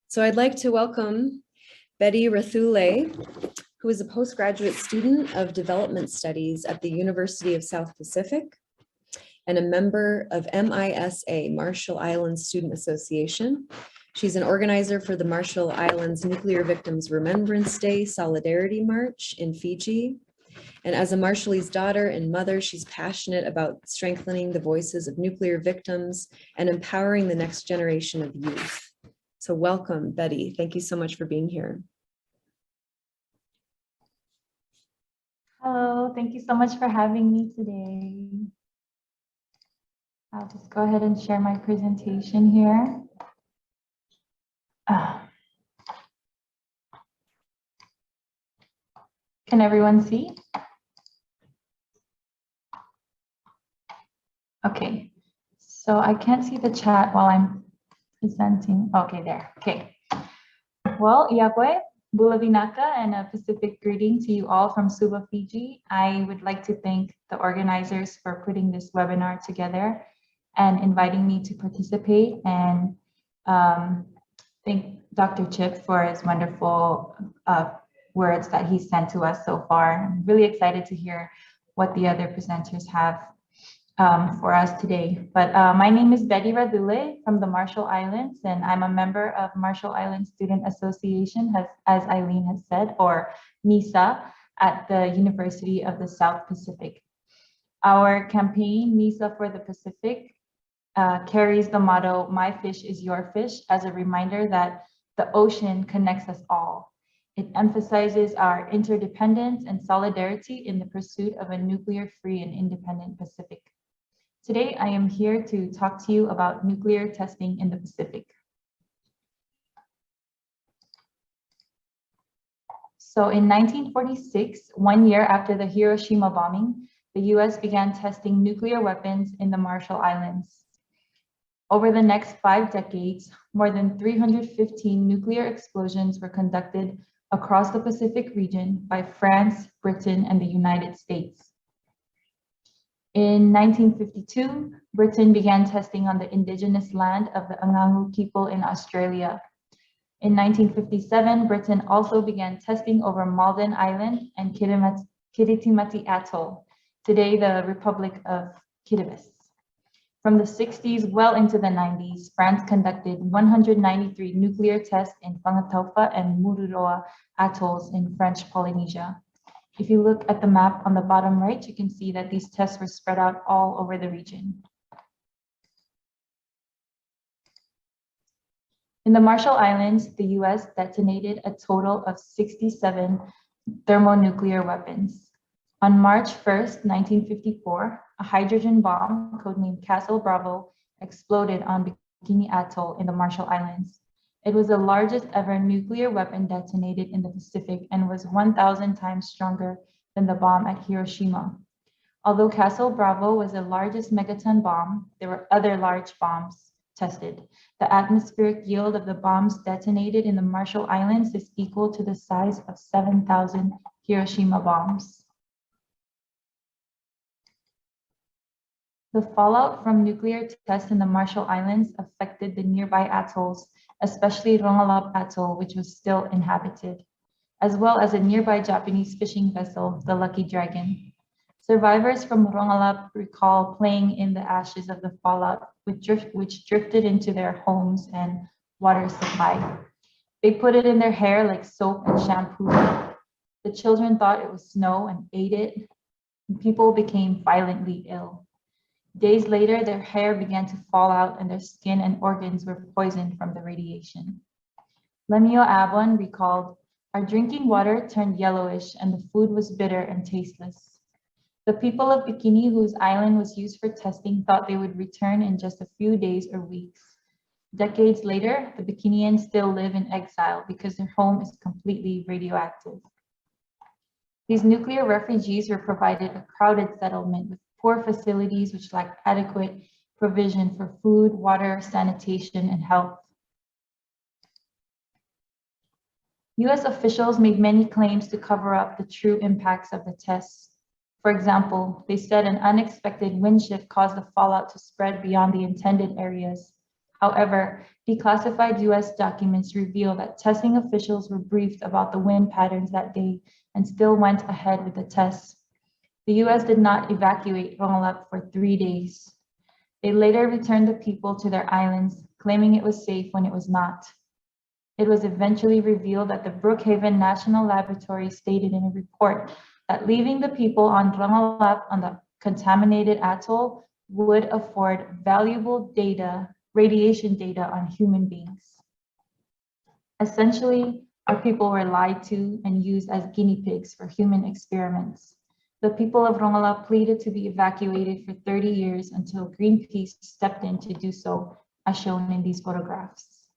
So I'd like to welcome Bedi Racule, who is a postgraduate student of development studies at the University of South Pacific and a member of MISA, Marshall Islands Student Association. She's an organizer for the Marshall Islands Nuclear Victims Remembrance Day Solidarity March in Fiji. And as a Marshallese daughter and mother, she's passionate about strengthening the voices of nuclear victims and empowering the next generation of youth. So welcome, Bedi. Thank you so much for being here. Hello, thank you so much for having me today. I'll just go ahead and share my presentation here. Can everyone see? Okay, so I can't see the chat while I'm presenting. Okay, there. Okay. Well, Iapwe, Bulavinaka, and a Pacific greeting to you all from Suva, Fiji. I would like to thank the organizers for putting this webinar together and inviting me to participate, and thank Dr. Chip for his wonderful words that he sent to us so far. I'm really excited to hear what the other presenters have for us today. But my name is Bedi Racule from the Marshall Islands, and I'm a member of Marshall Islands Student Association, as Eileen has said, or MISA, at the University of the South Pacific. Our campaign, MISA for the Pacific, carries the motto, "My fish is your fish," as a reminder that the ocean connects us all. It emphasizes our interdependence and solidarity in the pursuit of a nuclear-free and independent Pacific. Today, I am here to talk to you about nuclear testing in the Pacific. So in 1946, 1 year after the Hiroshima bombing, the US began testing nuclear weapons in the Marshall Islands. Over the next 5 decades, more than 315 nuclear explosions were conducted across the Pacific region by France, Britain, and the United States. In 1952, Britain began testing on the indigenous land of the Angangu people in Australia. In 1957, Britain also began testing over Malden Island and Kiritimati Atoll, today the Republic of Kiribati. From the 60s well into the 90s, France conducted 193 nuclear tests in Fangatofa and Mururoa atolls in French Polynesia. If you look at the map on the bottom right, you can see that these tests were spread out all over the region. In the Marshall Islands, the US detonated a total of 67 thermonuclear weapons. On March 1st, 1954, a hydrogen bomb, codenamed Castle Bravo, exploded on Bikini Atoll in the Marshall Islands. It was the largest ever nuclear weapon detonated in the Pacific and was 1,000 times stronger than the bomb at Hiroshima. Although Castle Bravo was the largest megaton bomb, there were other large bombs tested. The atmospheric yield of the bombs detonated in the Marshall Islands is equal to the size of 7,000 Hiroshima bombs. The fallout from nuclear tests in the Marshall Islands affected the nearby atolls, especially Rongelap Atoll, which was still inhabited, as well as a nearby Japanese fishing vessel, the Lucky Dragon. Survivors from Rongelap recall playing in the ashes of the fallout, which drifted into their homes and water supply. They put it in their hair like soap and shampoo. The children thought it was snow and ate it, and people became violently ill. Days later, their hair began to fall out and their skin and organs were poisoned from the radiation. Lemio Abon recalled, "Our drinking water turned yellowish and the food was bitter and tasteless." The people of Bikini, whose island was used for testing, thought they would return in just a few days or weeks. Decades later, the Bikinians still live in exile because their home is completely radioactive. These nuclear refugees were provided a crowded settlement with poor facilities which lacked adequate provision for food, water, sanitation, and health. US officials made many claims to cover up the true impacts of the tests. For example, they said an unexpected wind shift caused the fallout to spread beyond the intended areas. However, declassified US documents reveal that testing officials were briefed about the wind patterns that day and still went ahead with the tests. The US did not evacuate Rongelap for 3 days. They later returned the people to their islands, claiming it was safe when it was not. It was eventually revealed that the Brookhaven National Laboratory stated in a report that leaving the people on Rongelap on the contaminated atoll would afford valuable data, radiation data on human beings. Essentially, our people were lied to and used as guinea pigs for human experiments. The people of Rongelap pleaded to be evacuated for 30 years until Greenpeace stepped in to do so, as shown in these photographs.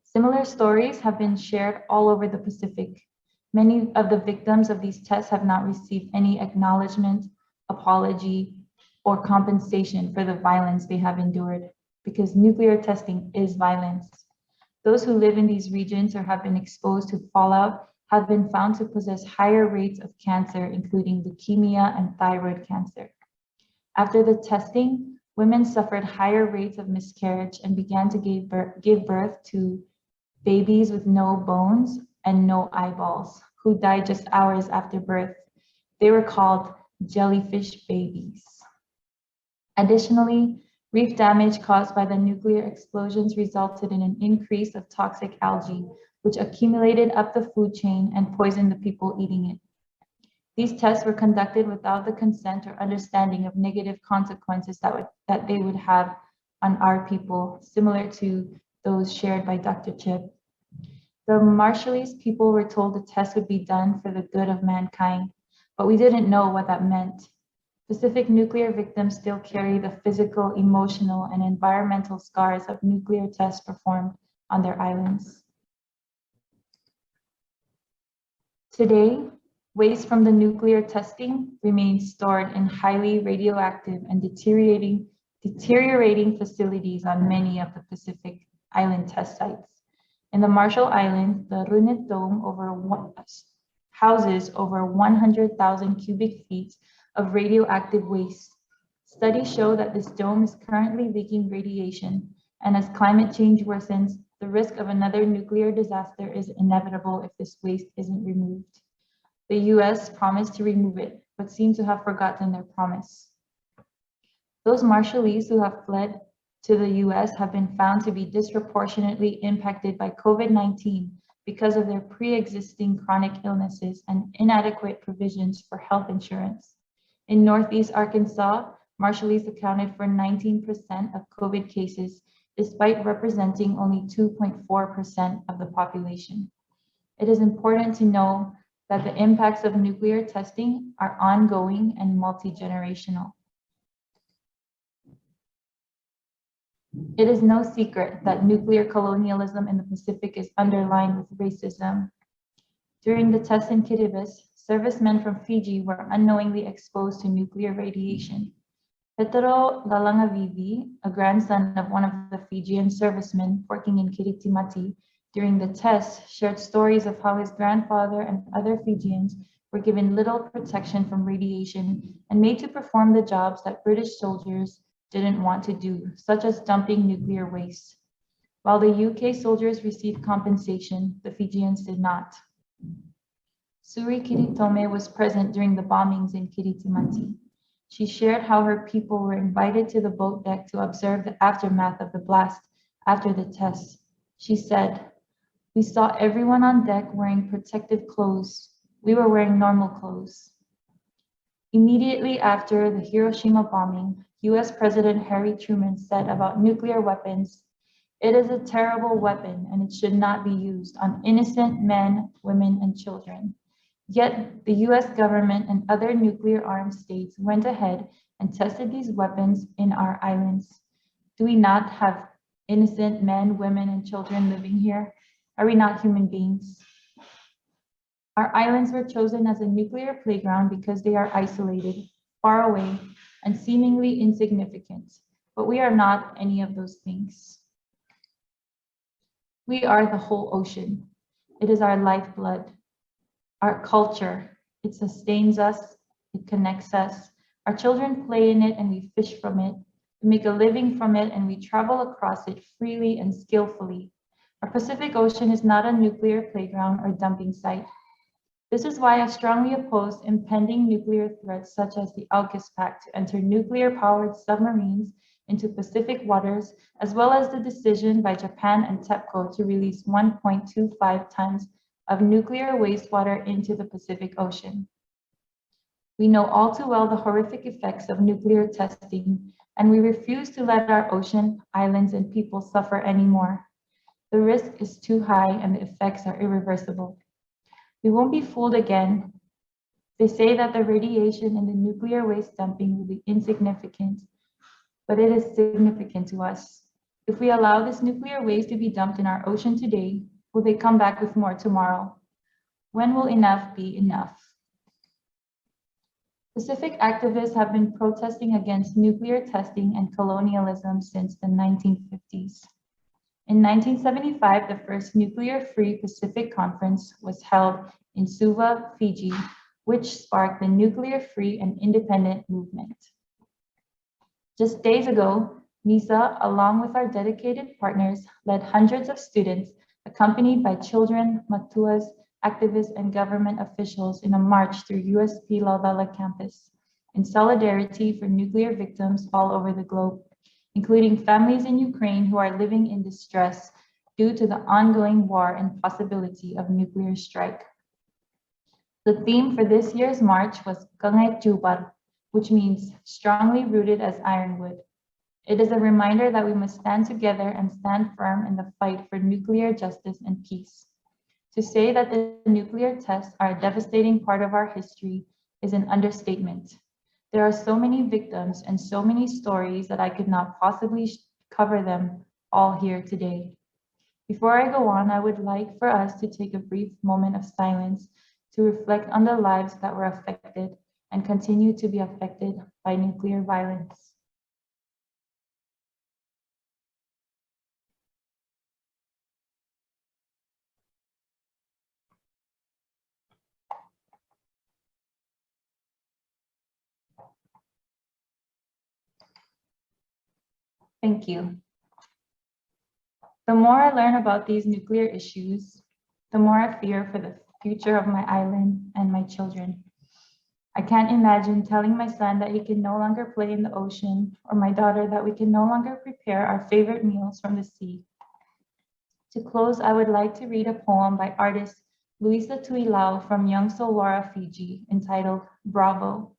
Similar stories have been shared all over the Pacific. Many of the victims of these tests have not received any acknowledgement, apology, or compensation for the violence they have endured, because nuclear testing is violence. Those who live in these regions or have been exposed to fallout have been found to possess higher rates of cancer, including leukemia and thyroid cancer. After the testing, women suffered higher rates of miscarriage and began to give birth to babies with no bones and no eyeballs, who died just hours after birth. They were called jellyfish babies. Additionally, reef damage caused by the nuclear explosions resulted in an increase of toxic algae, which accumulated up the food chain and poisoned the people eating it. These tests were conducted without the consent or understanding of negative consequences that they would have on our people, similar to those shared by Dr. Chip. The Marshallese people were told the test would be done for the good of mankind, but we didn't know what that meant. Pacific nuclear victims still carry the physical, emotional, and environmental scars of nuclear tests performed on their islands. Today, waste from the nuclear testing remains stored in highly radioactive and deteriorating facilities on many of the Pacific Island test sites. In the Marshall Islands, the Runit Dome houses over 100,000 cubic feet of radioactive waste. Studies show that this dome is currently leaking radiation, and as climate change worsens, the risk of another nuclear disaster is inevitable if this waste isn't removed. The US promised to remove it, but seem to have forgotten their promise. Those Marshallese who have fled to the US have been found to be disproportionately impacted by COVID-19 because of their pre-existing chronic illnesses and inadequate provisions for health insurance. In Northeast Arkansas, Marshallese accounted for 19% of COVID cases, despite representing only 2.4% of the population. It is important to know that the impacts of nuclear testing are ongoing and multi-generational. It is no secret that nuclear colonialism in the Pacific is underlined with racism. During the tests in Kiribati, servicemen from Fiji were unknowingly exposed to nuclear radiation. Petero Lalangavivi, a grandson of one of the Fijian servicemen working in Kiritimati during the test, shared stories of how his grandfather and other Fijians were given little protection from radiation and made to perform the jobs that British soldiers didn't want to do, such as dumping nuclear waste. While the UK soldiers received compensation, the Fijians did not. Suri Kiritome was present during the bombings in Kiritimati. She shared how her people were invited to the boat deck to observe the aftermath of the blast after the test. She said, "We saw everyone on deck wearing protective clothes. We were wearing normal clothes." Immediately after the Hiroshima bombing, US President Harry Truman said about nuclear weapons, "It is a terrible weapon and it should not be used on innocent men, women, and children." Yet the US government and other nuclear armed states went ahead and tested these weapons in our islands. Do we not have innocent men, women, and children living here? Are we not human beings? Our islands were chosen as a nuclear playground because they are isolated, far away, and seemingly insignificant, but we are not any of those things. We are the whole ocean. It is our lifeblood, our culture. It sustains us, it connects us. Our children play in it and we fish from it. We make a living from it and we travel across it freely and skillfully. Our Pacific Ocean is not a nuclear playground or dumping site. This is why I strongly oppose impending nuclear threats such as the AUKUS Pact to enter nuclear-powered submarines into Pacific waters, as well as the decision by Japan and TEPCO to release 1.25 tons of nuclear wastewater into the Pacific Ocean. We know all too well the horrific effects of nuclear testing, and we refuse to let our ocean, islands, and people suffer anymore. The risk is too high and the effects are irreversible. We won't be fooled again. They say that the radiation in the nuclear waste dumping will be insignificant, but it is significant to us. If we allow this nuclear waste to be dumped in our ocean today, will they come back with more tomorrow? When will enough be enough? Pacific activists have been protesting against nuclear testing and colonialism since the 1950s. In 1975, the first nuclear-free Pacific Conference was held in Suva, Fiji, which sparked the nuclear-free and independent movement. Just days ago, NISA, along with our dedicated partners, led hundreds of students, accompanied by children, matuas, activists, and government officials in a march through USP Laudala campus in solidarity for nuclear victims all over the globe, including families in Ukraine who are living in distress due to the ongoing war and possibility of nuclear strike. The theme for this year's march was Kangay Chubar, which means strongly rooted as ironwood. It is a reminder that we must stand together and stand firm in the fight for nuclear justice and peace. To say that the nuclear tests are a devastating part of our history is an understatement. There are so many victims and so many stories that I could not possibly cover them all here today. Before I go on, I would like for us to take a brief moment of silence to reflect on the lives that were affected and continue to be affected by nuclear violence. Thank you. The more I learn about these nuclear issues, the more I fear for the future of my island and my children. I can't imagine telling my son that he can no longer play in the ocean, or my daughter that we can no longer prepare our favorite meals from the sea. To close, I would like to read a poem by artist Luisa Tuilao from Young Solwara, Fiji, entitled Bravo.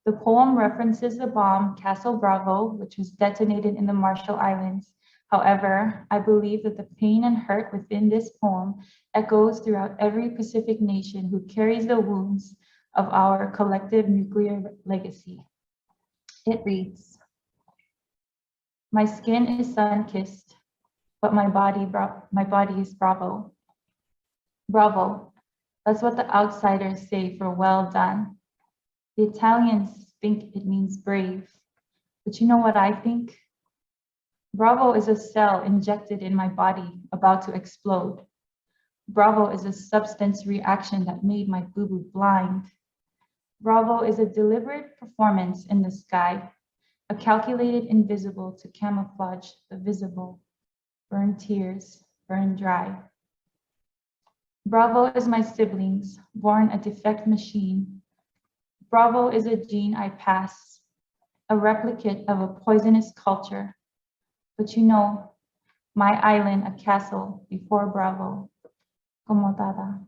The poem references the bomb Castle Bravo, which was detonated in the Marshall Islands. However, I believe that the pain and hurt within this poem echoes throughout every Pacific nation who carries the wounds of our collective nuclear legacy. It reads, "My skin is sun-kissed, but my body is Bravo. Bravo, that's what the outsiders say for well done. The Italians think it means brave, but you know what I think? Bravo is a cell injected in my body about to explode. Bravo is a substance reaction that made my boo-boo blind. Bravo is a deliberate performance in the sky, a calculated invisible to camouflage the visible. Burn tears, burn dry. Bravo is my siblings, born a defect machine. Bravo is a gene I pass, a replicate of a poisonous culture. But you know, my island a castle before Bravo. Como Dada."